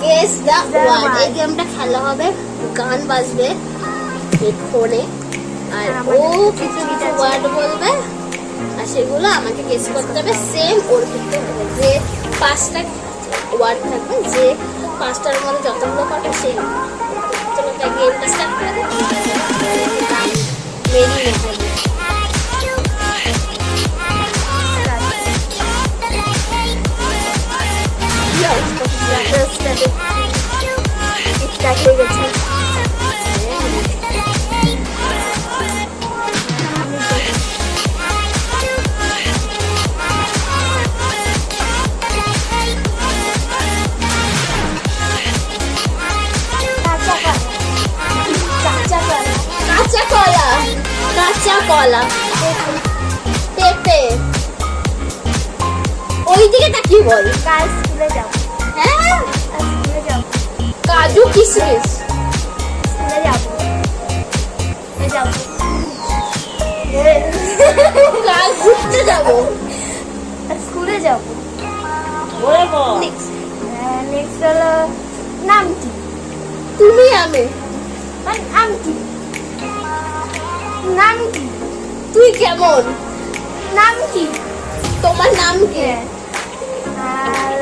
Guess the word. এই গেমটা খেলা হবে, গান বাজবে ফোনে আর ও কিছু কিছু ওয়ার্ড বলবে আর সেগুলো আমাকে গেস করতে হবে। সেম ওর ক্ষেত্রে হবে যে 5টা ওয়ার্ড থাকবে, যে 5টার মধ্যে যতগুলো পাবে সেই। চলো গেমটা স্টার্ট করে দিই। মেরি মেহবুব। কাঁচা কলা, পেঁপে। ওই দিকে তাকিয়ে বল। কাল স্কুলে যাব। হ্যাঁ, স্কুলে যাব। কাজু কিশমিশ। স্কুলে যাব। যাব। কাল ঘুরতে যাব। স্কুলে যাব। বলে বল। নেক্সট হলো নাম কি? তুমি আমি। নাম কি? নাম কি? তুই কেমন? নাম কি? তোমার নাম কি? আর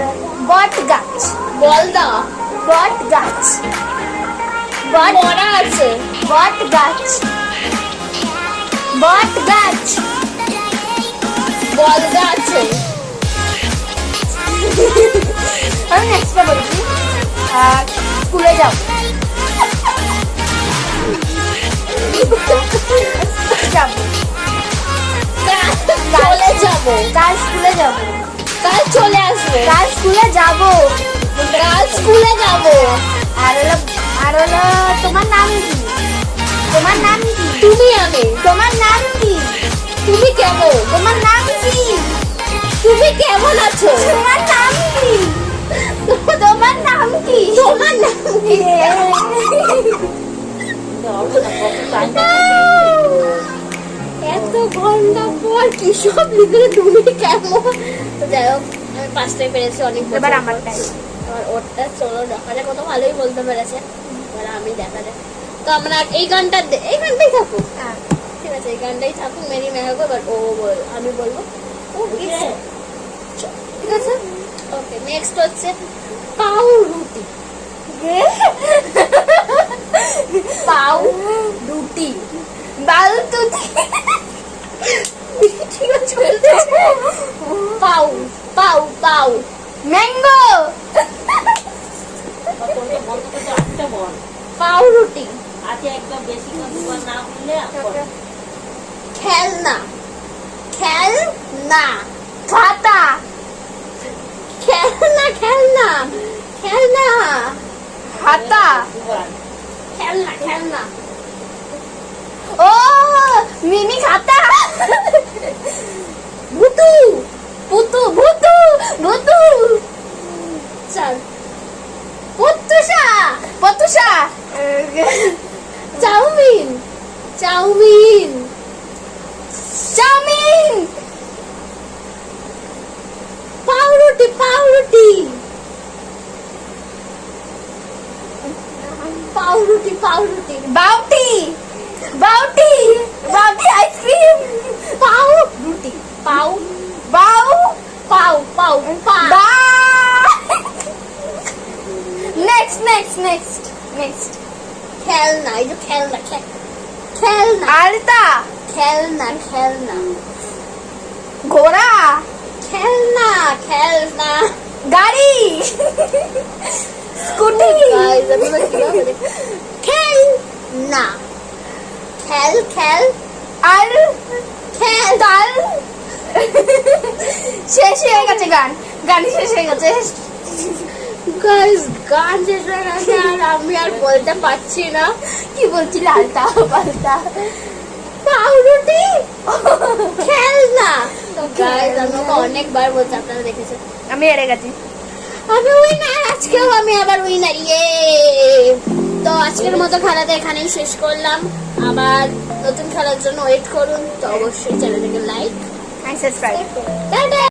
বট গাছ। বল দা। বট গাছ। বড়া আছে। বট গাছ। বট গাছ। বলদা আছে। আমি নেক্সটটা বলছি। স্কুলে যাব। যাব। চলে যাব। কাল স্কুলে যাব। কাল চলে আসবে। কাল স্কুলে যাব। কাল স্কুলে যাব। আর হলো তোমার নাম কি? তোমার নাম কি? তুমি আমি। তোমার নাম কি? তুমি কেমন? তোমার নাম কি? তুমি কেমন আছো? তোমার নাম কি? তোমার নাম কি? তোমার নাম কি? এত ঘন্টা পর কি সব লিখে তুমি কেমন? তো যাই হোক, আমি 5টায় পেরেছি অনেক। এবার আমার টাইম। আর ওরটা চলো দেখা যাক, কত ভালোই বলতে পেরেছে। এবার আমি দেখা যাক। তো আমরা এই গানটাই থাকুক। ঠিক আছে, এই গানটাই থাকুক, মেরি মেহবুব। এবার ও বল, আমি বলবো। ও ঠিক আছে, ঠিক আছে। ওকে, নেক্সট হচ্ছে পাউ রুটি। পাউ রুটি। বালতুতি। ঠিক আছে, পাউ পাউ পাউ। ম্যাঙ্গো। পাউ রুটি। খেলনা। খেলনা। খাতা। খেলনা খেলনা খেলনা। হাতা। খেলনা খেলনা। ও মিনি খাতা। ভুতু। পুতু ভুতু ভুতু। চল। পতুষা। পতুষা। চাউমিন। চাউমিন। চাউমিন। পাউরুটি পাউরুটি। পাউরুটি পাউরুটি। বাউটি। বাউটি। বাউটি আইসক্রিম। পাউ রুটি। পাউ বাউ। পাউ পাউ পা। নেক্সট খেলনা। এই যে খেলনা খেলনা। আলতা। খেলনা খেলনা। ঘোড়া। খেলনা খেলনা। গাড়ি। স্কুটি। খেলনা। খেল আর খেল তাল। শেষ হয়ে গেছে গান শেষ হয়ে গেছে। গাইস, গান শেষ হয়ে গেছে আর আমি আর বলতে পারছি না। কি বলছিল? আলতা পাল্টা। পাউরুটি খেলনা। তো গাইস, আমি ওকে অনেকবার বলছি, আপনারা দেখেছেন। আমি হেরে গেছি। আমি উইনার, আজকেও আমি আবার উইনার। ইয়ে। তো আজকের মতো খেলাটা এখানেই শেষ করলাম। আবার নতুন খেলার জন্য ওয়েট করুন। তো অবশ্যই চ্যানেলটাকে লাইক সাবস্ক্রাইব। টাটা।